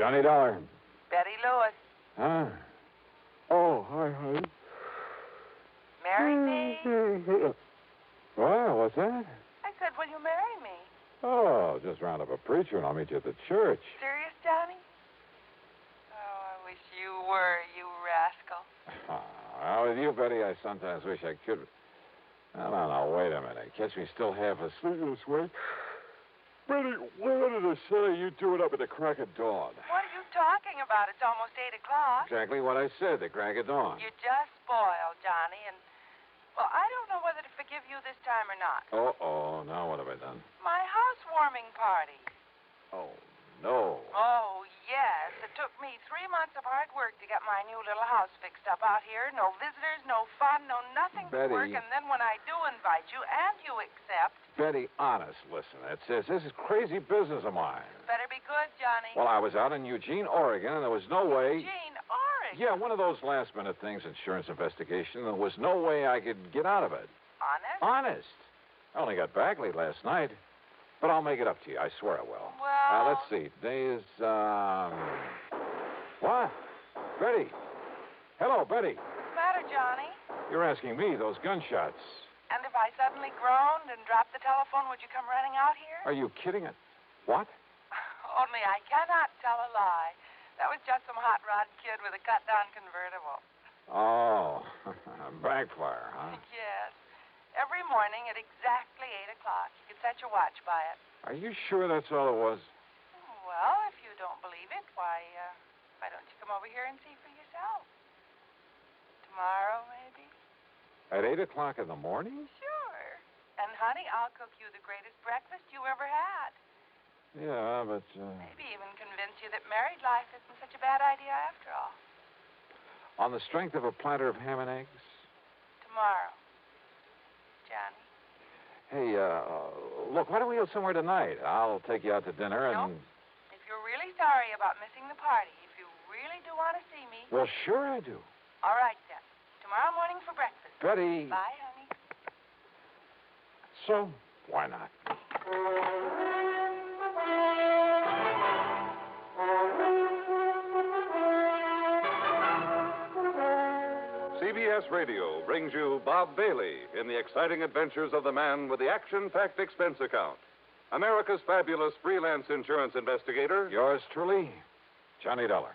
Johnny Dollar. Betty Lewis. Huh? Oh, hi, honey. Marry me? Well, what's that? I said, will you marry me? Oh, just round up a preacher and I'll meet you at the church. Serious, Johnny? Oh, I wish you were, you rascal. Well, with you, Betty, I sometimes wish I could. No, wait a minute. Catch me still half asleep this way. Betty, what did I say? You do it up at the crack of dawn. What are you talking about? It's almost 8 o'clock. Exactly what I said, the crack of dawn. You're just spoiled, Johnny, and... Well, I don't know whether to forgive you this time or not. Uh-oh. Now what have I done? My housewarming party. Oh, no. Oh, yes. It took me 3 months of hard work to get my new little house fixed up out here. No visitors, no fun, no nothing Betty. to work. And then when I do invite you and you accept... Betty, honest, listen. This is crazy business of mine. Better be good, Johnny. Well, I was out in Eugene, Oregon, and there was no way... Eugene, Oregon? Yeah, one of those last-minute things, insurance investigation. There was no way I could get out of it. Honest? Honest. I only got back late last night. But I'll make it up to you. I swear I will. Well... let's see. Today is, What? Betty. Hello, Betty. What's the matter, Johnny? You're asking me, those gunshots. And if I suddenly groaned and dropped the telephone, would you come running out here? Are you kidding it? What? Only I cannot tell a lie. That was just some hot rod kid with a cut-down convertible. Oh, Backfire, huh? Yes. Every morning at exactly 8 o'clock. You could set your watch by it. Are you sure that's all it was? Well, if you don't believe it, why don't you come over here and see for yourself? Tomorrow, maybe? At 8 o'clock in the morning? Sure. And, honey, I'll cook you the greatest breakfast you ever had. Yeah, but... Maybe even convince you that married life isn't such a bad idea after all. On the strength of a platter of ham and eggs? Tomorrow. Johnny. Hey, look, why don't we go somewhere tonight? I'll take you out to dinner and... No. If you're really sorry about missing the party, if you really do want to see me... Well, sure I do. All right, then. Tomorrow morning for breakfast. Betty. Bye, honey. So, why not? CBS Radio brings you Bob Bailey in the exciting adventures of the man with the action-packed expense account. America's fabulous freelance insurance investigator. Yours truly, Johnny Dollar.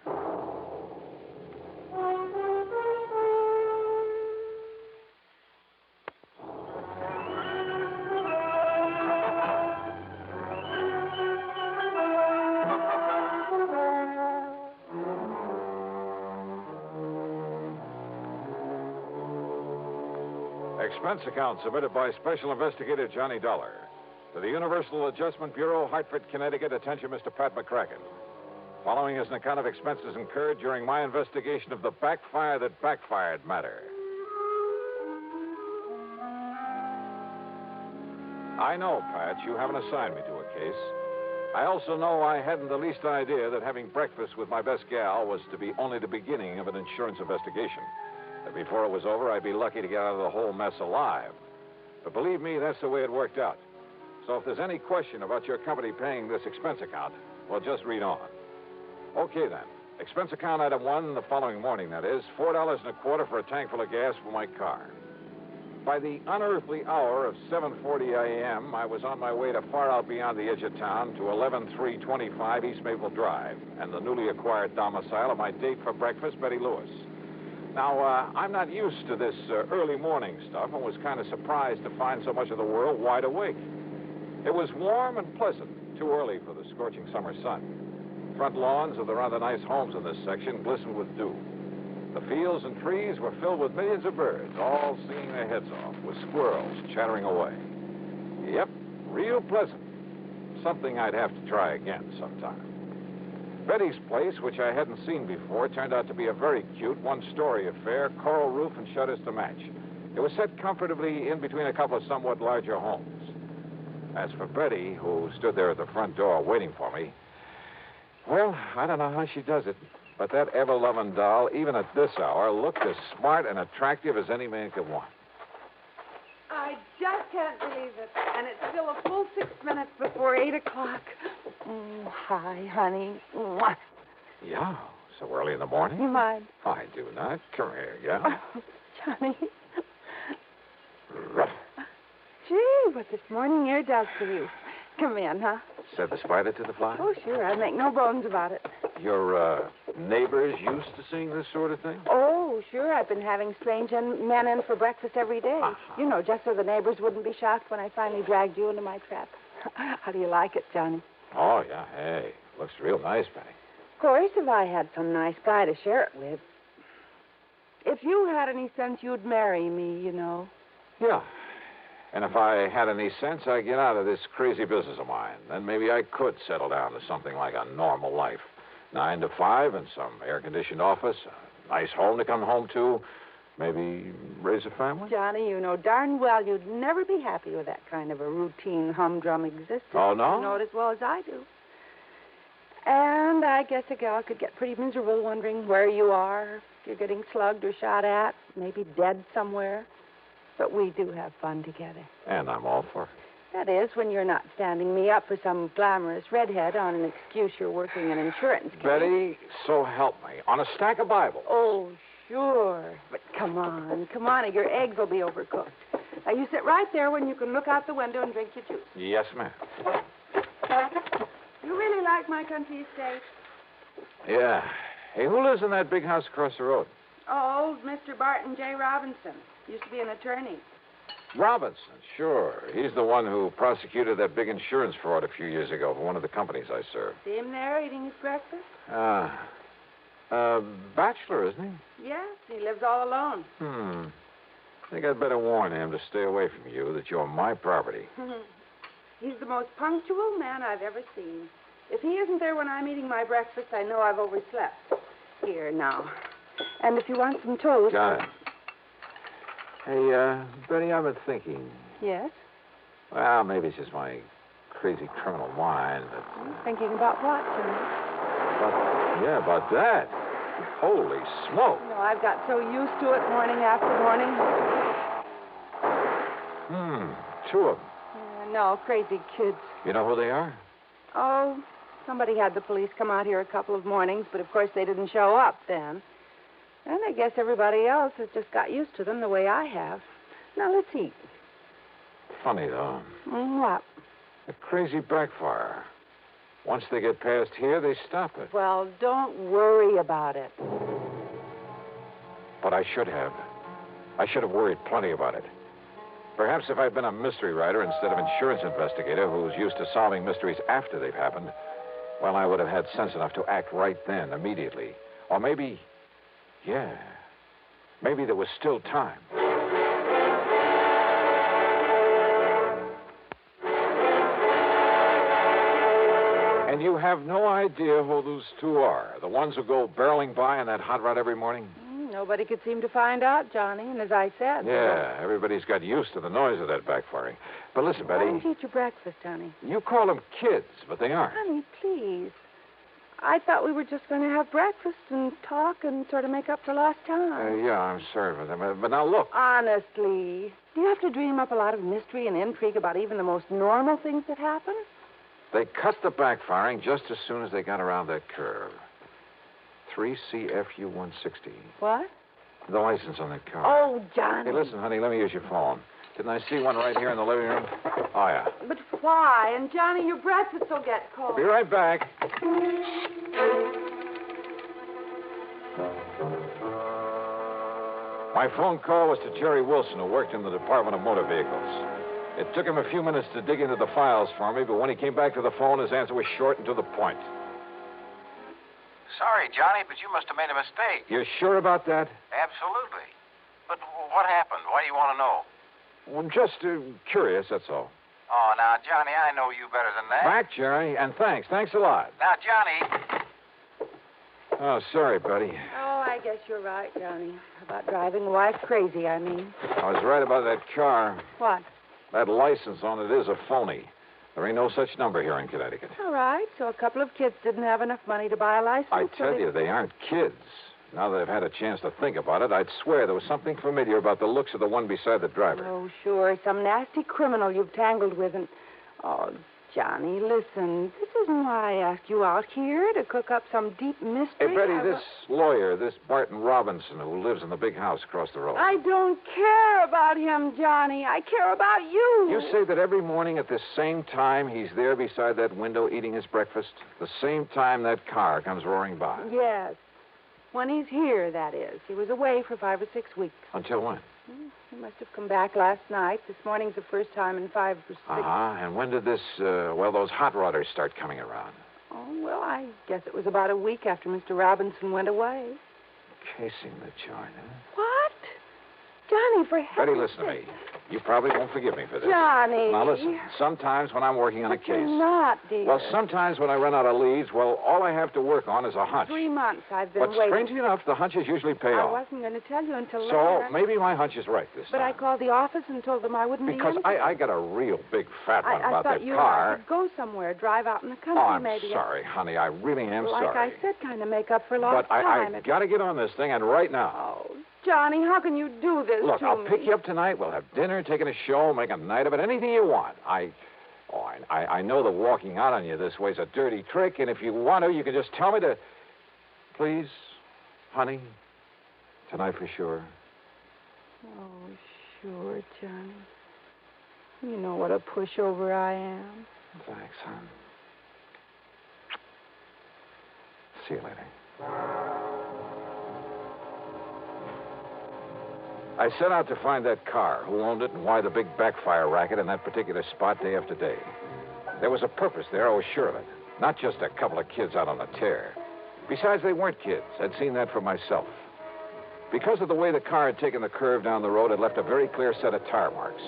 Expense account submitted by Special Investigator Johnny Dollar to the Universal Adjustment Bureau, Hartford, Connecticut. Attention, Mr. Pat McCracken. Following is an account of expenses incurred during my investigation of the Backfire that Backfired matter. I know, Pat, you haven't assigned me to a case. I also know I hadn't the least idea that having breakfast with my best gal was to be only the beginning of an insurance investigation. That before it was over, I'd be lucky to get out of the whole mess alive. But believe me, that's the way it worked out. So if there's any question about your company paying this expense account, well, just read on. Okay, then. Expense account item 1, the following morning, that is, $4.25 for a tank full of gas for my car. By the unearthly hour of 7:40 a.m., I was on my way to far out beyond the edge of town to 11325 East Maple Drive and the newly acquired domicile of my date for breakfast, Betty Lewis. Now, I'm not used to this early morning stuff and was kind of surprised to find so much of the world wide awake. It was warm and pleasant, too early for the scorching summer sun. Front lawns of the rather nice homes in this section glistened with dew. The fields and trees were filled with millions of birds, all singing their heads off, with squirrels chattering away. Yep, real pleasant. Something I'd have to try again sometime. Betty's place, which I hadn't seen before, turned out to be a very cute one-story affair, coral roof and shutters to match. It was set comfortably in between a couple of somewhat larger homes. As for Betty, who stood there at the front door waiting for me, well, I don't know how she does it, but that ever-loving doll, even at this hour, looked as smart and attractive as any man could want. I just can't believe it. And it's still a full 6 minutes before 8 o'clock. Hi, honey. Mwah. Yeah, so early in the morning? You mind? I do not. Come here, yeah. Oh, Johnny. Ruff. Gee, what this morning air does to you. Come in, huh? Said the spider to the fly? Oh, sure. I make no bones about it. Your neighbors used to seeing this sort of thing? Oh, sure. I've been having strange men in for breakfast every day. Uh-huh. You know, just so the neighbors wouldn't be shocked when I finally dragged you into my trap. How do you like it, Johnny? Oh, yeah. Hey, looks real nice, Betty. Of course, if I had some nice guy to share it with. If you had any sense, you'd marry me, you know. Yeah. And if I had any sense, I'd get out of this crazy business of mine. Then maybe I could settle down to something like a normal life. 9 to 5 in some air-conditioned office, a nice home to come home to, maybe raise a family. Johnny, you know darn well you'd never be happy with that kind of a routine, humdrum existence. Oh, no? You know it as well as I do. And I guess a gal could get pretty miserable wondering where you are, if you're getting slugged or shot at, maybe dead somewhere. But we do have fun together. And I'm all for it. That is, when you're not standing me up for some glamorous redhead on an excuse you're working an insurance case. Betty, so help me. On a stack of Bibles. Oh, sure. But come on, or your eggs will be overcooked. Now, you sit right there when you can look out the window and drink your juice. Yes, ma'am. You really like my country estate? Yeah. Hey, who lives in that big house across the road? Oh, Mr. Barton J. Robinson. Used to be an attorney. Robinson, sure. He's the one who prosecuted that big insurance fraud a few years ago for one of the companies I served. See him there eating his breakfast? Bachelor, isn't he? Yes, he lives all alone. I think I'd better warn him to stay away from you, that you're my property. He's the most punctual man I've ever seen. If he isn't there when I'm eating my breakfast, I know I've overslept. Here, now. And if you want some toast... Got it. Hey, Betty, I've been thinking. Yes? Well, maybe it's just my crazy criminal mind, but... Thinking about what, Jimmy? About that. Holy smoke. No, I've got so used to it morning after morning. Two of them. No, crazy kids. You know who they are? Oh, somebody had the police come out here a couple of mornings, but of course they didn't show up then. And I guess everybody else has just got used to them the way I have. Now, let's eat. Funny, though. What? A crazy backfire. Once they get past here, they stop it. Well, don't worry about it. But I should have. I should have worried plenty about it. Perhaps if I'd been a mystery writer instead of insurance investigator who's used to solving mysteries after they've happened, well, I would have had sense enough to act right then, immediately. Or maybe... Yeah. Maybe there was still time. And you have no idea who those two are. The ones who go barreling by in that hot rod every morning? Nobody could seem to find out, Johnny. And as I said... Yeah, everybody's got used to the noise of that backfiring. But listen, Betty... Why don't you eat your breakfast, honey? You call them kids, but they aren't. Honey, please. I thought we were just going to have breakfast and talk and sort of make up for lost time. Yeah, I'm sorry for them. But now, look. Honestly, do you have to dream up a lot of mystery and intrigue about even the most normal things that happen? They cut the backfiring just as soon as they got around that curve. 3CFU 160. What? The license on that car. Oh, Johnny. Hey, listen, honey, let me use your phone. Didn't I see one right here in the living room? Oh, yeah. But why? And, Johnny, your breakfast will get cold. Be right back. My phone call was to Jerry Wilson, who worked in the Department of Motor Vehicles. It took him a few minutes to dig into the files for me, but when he came back to the phone, his answer was short and to the point. Sorry, Johnny, but you must have made a mistake. You're sure about that? Absolutely. But what happened? Why do you want to know? Well, I'm just curious, that's all. Oh, now, Johnny, I know you better than that. Back, Jerry, and thanks. Thanks a lot. Now, Johnny... Oh, sorry, buddy. Oh, I guess you're right, Johnny. About driving a wife crazy, I mean. I was right about that car. What? That license on it is a phony. There ain't no such number here in Connecticut. All right, so a couple of kids didn't have enough money to buy a license. I tell you, they aren't kids. Now that I've had a chance to think about it, I'd swear there was something familiar about the looks of the one beside the driver. Oh, sure. Some nasty criminal you've tangled with and... Oh, Johnny, listen. This isn't why I asked you out here, to cook up some deep mystery. Hey, Betty, this lawyer, this Barton Robinson, who lives in the big house across the road. I don't care about him, Johnny. I care about you. You say that every morning at this same time he's there beside that window eating his breakfast? The same time that car comes roaring by? Yes. When he's here, that is. He was away for 5 or 6 weeks. Until when? He must have come back last night. This morning's the first time in 5 or 6. And when did those hot rodders start coming around? Oh, well, I guess it was about a week after Mr. Robinson went away. Casing the joint, huh? What? Johnny, for heaven's Betty, listen to me. You probably won't forgive me for this. Johnny. Now, listen. Sometimes when I'm working on a But case... you're not, dear. Well, sometimes when I run out of leads, all I have to work on is a hunch. 3 months I've been But waiting. strangely enough, the hunches usually pay I off. wasn't going to tell you until So later. maybe my hunch is right this But time. I called the office and told them I wouldn't Because be in. I got a real big fat one I about thought that you car. and I could go somewhere, drive out in the country, Oh, I'm maybe. sorry, honey. I really am Like sorry. I said, kind of make up for lost But time. I got to get on this thing, and right now. Oh, Johnny, how can you do this Look, to I'll me? pick you up tonight. We'll have dinner, taking a show, make a night of it, anything you want. I know that walking out on you this way's a dirty trick, and if you want to, you can just tell me to... Please, honey, tonight for sure. Oh, sure, Johnny. You know what a pushover I am. Thanks, hon. See you later. I set out to find that car, who owned it, and why the big backfire racket in that particular spot day after day. There was a purpose there, I was sure of it. Not just a couple of kids out on a tear. Besides, they weren't kids. I'd seen that for myself. Because of the way the car had taken the curve down the road, it left a very clear set of tire marks.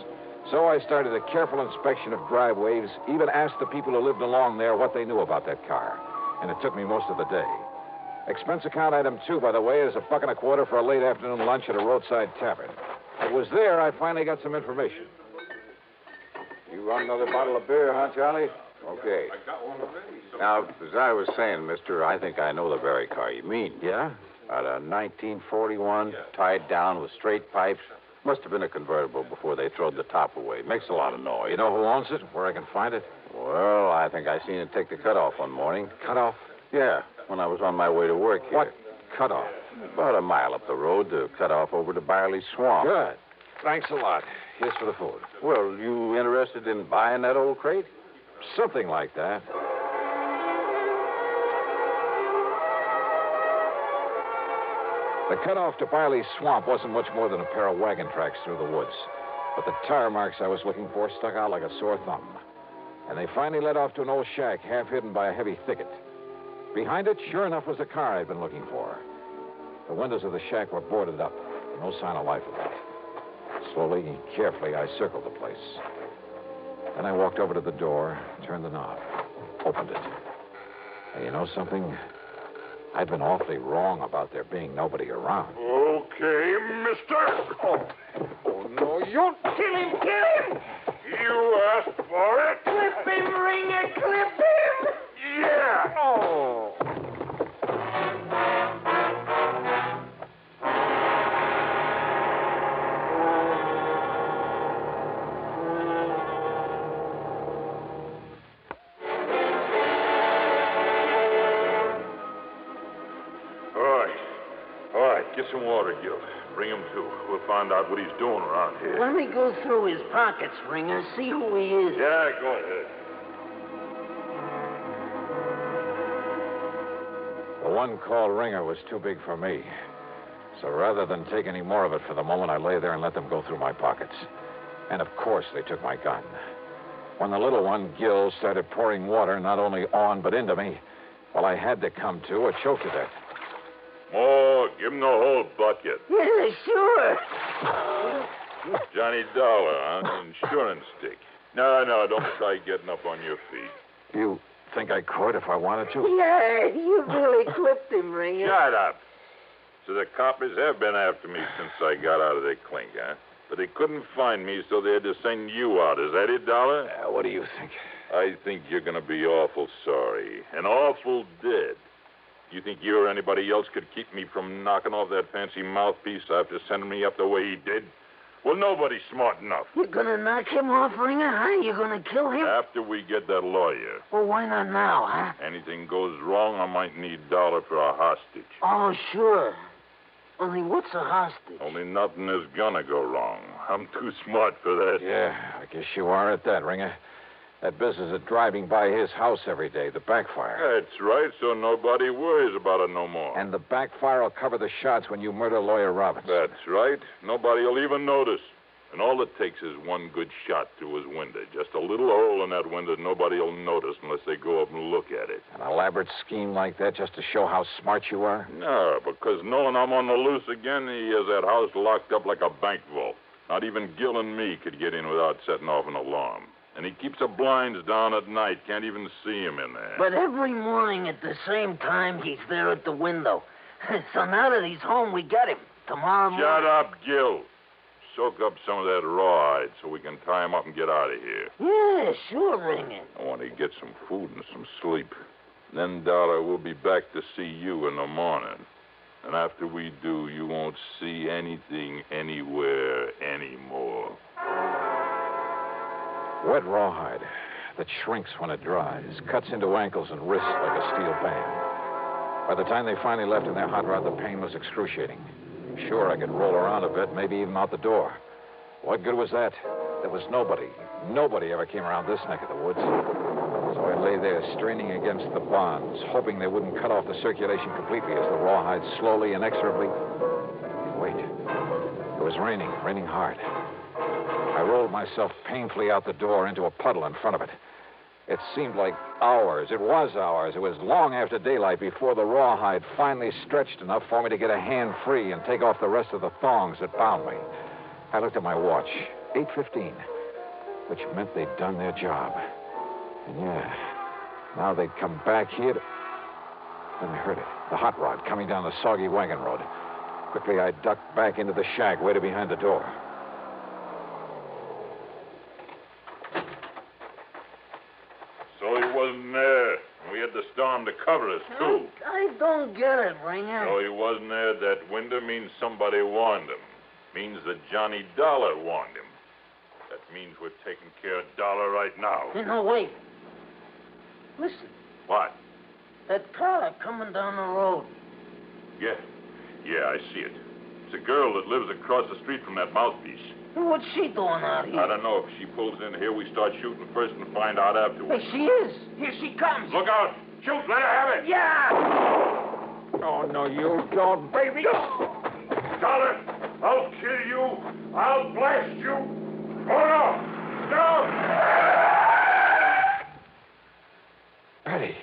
So I started a careful inspection of driveways, even asked the people who lived along there what they knew about that car. And it took me most of the day. Expense account item 2, by the way, is $1.25 for a late afternoon lunch at a roadside tavern. It was there I finally got some information. You want another bottle of beer, huh, Charlie? Okay. I got one already. Now, as I was saying, mister, I think I know the very car you mean. Yeah? Out of 1941, tied down with straight pipes. Must have been a convertible before they throwed the top away. Makes a lot of noise. You know who owns it? Where I can find it? Well, I think I seen it take the cutoff one morning. Cut off? Yeah, when I was on my way to work here. What cut off? About a mile up the road to cut off over to Byerly Swamp. Good. Thanks a lot. Here's for the food. Well, you interested in buying that old crate? Something like that. The cutoff to Byerly Swamp wasn't much more than a pair of wagon tracks through the woods. But the tire marks I was looking for stuck out like a sore thumb. And they finally led off to an old shack half hidden by a heavy thicket. Behind it, sure enough, was the car I'd been looking for. The windows of the shack were boarded up. No sign of life about it. Slowly and carefully, I circled the place. Then I walked over to the door, turned the knob, opened it. And you know something? I'd been awfully wrong about there being nobody around. Okay, mister. Oh, no, you Kill him, kill him! You asked for it. Clip him, Ringer, clip him! Yeah. Oh. All right, get some water, Gil. Bring him to. We'll find out what he's doing around here. Let me go through his pockets, Ringer, see who he is. Yeah, go ahead. The one called Ringer was too big for me. So rather than take any more of it for the moment, I lay there and let them go through my pockets. And of course, they took my gun. When the little one, Gil, started pouring water not only on but into me, well, I had to come to or choke to death. Oh, give him the whole bucket. Yeah, sure. Johnny Dollar, huh? Insurance stick. No, don't try getting up on your feet. You think I could if I wanted to? Yeah, you really clipped him, Ringer. Shut up. So the coppers have been after me since I got out of their clink, huh? But they couldn't find me, so they had to send you out. Is that it, Dollar? What do you think? I think you're going to be awful sorry. And awful dead. You think you or anybody else could keep me from knocking off that fancy mouthpiece after sending me up the way he did? Well, nobody's smart enough. You're gonna knock him off, Ringer, huh? You're gonna kill him? After we get that lawyer, Well, why not now, huh? anything goes wrong, I might need Dollar for a hostage. Oh, sure. Only what's a hostage? Only nothing is gonna go wrong. I'm too smart for that. Yeah, I guess you are at that, Ringer. That business of driving by his house every day, the Backfire. That's right, so nobody worries about it no more. And the Backfire will cover the shots when you murder Lawyer Robbins. That's right. Nobody will even notice. And all it takes is one good shot through his window. Just a little hole in that window nobody will notice unless they go up and look at it. An elaborate scheme like that just to show how smart you are? No, because knowing I'm on the loose again, he has that house locked up like a bank vault. Not even Gil and me could get in without setting off an alarm. And he keeps the blinds down at night. Can't even see him in there. But every morning at the same time, he's there at the window. So now that he's home, we got him. Tomorrow morning... Shut up, Gil. Soak up some of that rawhide so we can tie him up and get out of here. Yeah, sure, Ringer. I want to get some food and some sleep. Then, Dollar, we'll be back to see you in the morning. And after we do, you won't see anything anywhere anymore. Wet rawhide that shrinks when it dries, cuts into ankles and wrists like a steel band. By the time they finally left in their hot rod, the pain was excruciating. Sure, I could roll around a bit, maybe even out the door. What good was that? There was nobody ever came around this neck of the woods. So I lay there straining against the bonds, hoping they wouldn't cut off the circulation completely as the rawhide slowly, inexorably... Wait. It was raining hard. I rolled myself painfully out the door into a puddle in front of it. It seemed like hours. It was hours. It was long after daylight before the rawhide finally stretched enough for me to get a hand free and take off the rest of the thongs that bound me. I looked at my watch. 8:15, which meant they'd done their job. And yeah, now they'd come back here to... Then I heard it. The hot rod coming down the soggy wagon road. Quickly, I ducked back into the shack, waited behind the door. So he wasn't there. We had the storm to cover us, too. I don't get it, Ringer. So he wasn't there at that window means somebody warned him. Means that Johnny Dollar warned him. That means we're taking care of Dollar right now. No, wait. Listen, What? that car coming down the road. Yeah, I see it. It's a girl that lives across the street from that mouthpiece. What's she doing out here? I don't know. If she pulls in here, we start shooting first and find out afterwards. Hey, she is. Here she comes. Look out! Shoot! Let her have it! Yeah! Oh, no, you don't, baby. Dollar, I'll kill you. I'll blast you. Oh, no! No! Betty.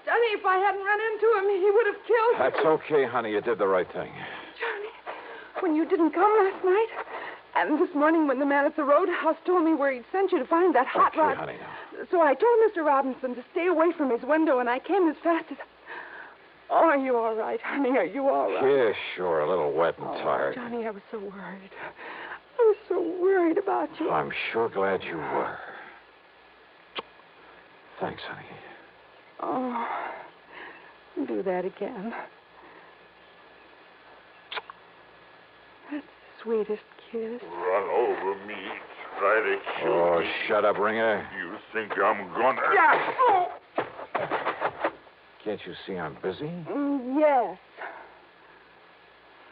Johnny, if I hadn't run into him, he would have killed me. That's okay, honey. You did the right thing. Johnny, when you didn't come last night, and this morning when the man at the roadhouse told me where he'd sent you to find that hot rod. Honey, now. So I told Mr. Robinson to stay away from his window, and I came as fast as... Oh, are you all right, honey? Are you all right? Yeah, sure. A little wet and tired. Johnny, I was so worried. I was so worried about you. I'm sure glad you were. Thanks, honey. Oh, do that again. That's the sweetest kiss. Run over me. Try to kill Oh, me. shut up, Ringer. You think I'm gonna... Yeah. Oh. Can't you see I'm busy? Yes.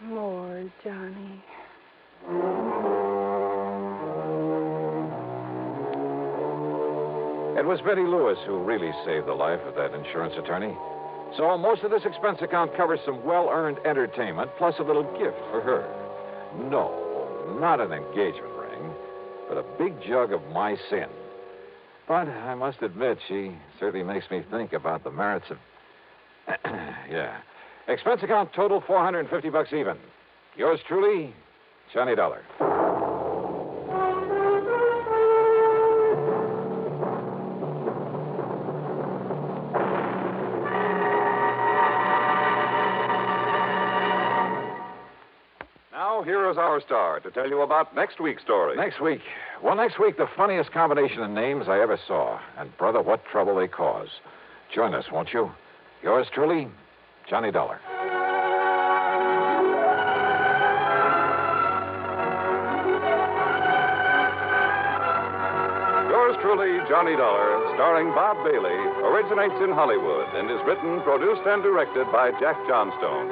More, Johnny. It was Betty Lewis who really saved the life of that insurance attorney. So most of this expense account covers some well-earned entertainment, plus a little gift for her. No, not an engagement ring, but a big jug of my sin. But I must admit, she certainly makes me think about the merits of... Yeah. Expense account total $450 even. Yours truly, Johnny Dollar. Now, here is our star to tell you about next week's story. Next week, the funniest combination of names I ever saw. And, brother, what trouble they cause. Join us, won't you? Yours truly, Johnny Dollar. truly, Johnny Dollar, starring Bob Bailey, originates in Hollywood and is written, produced, and directed by Jack Johnstone.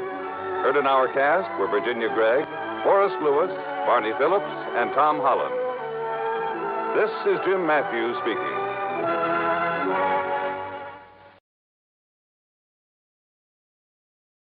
Heard in our cast were Virginia Gregg, Forrest Lewis, Barney Phillips, and Tom Holland. This is Jim Matthews speaking.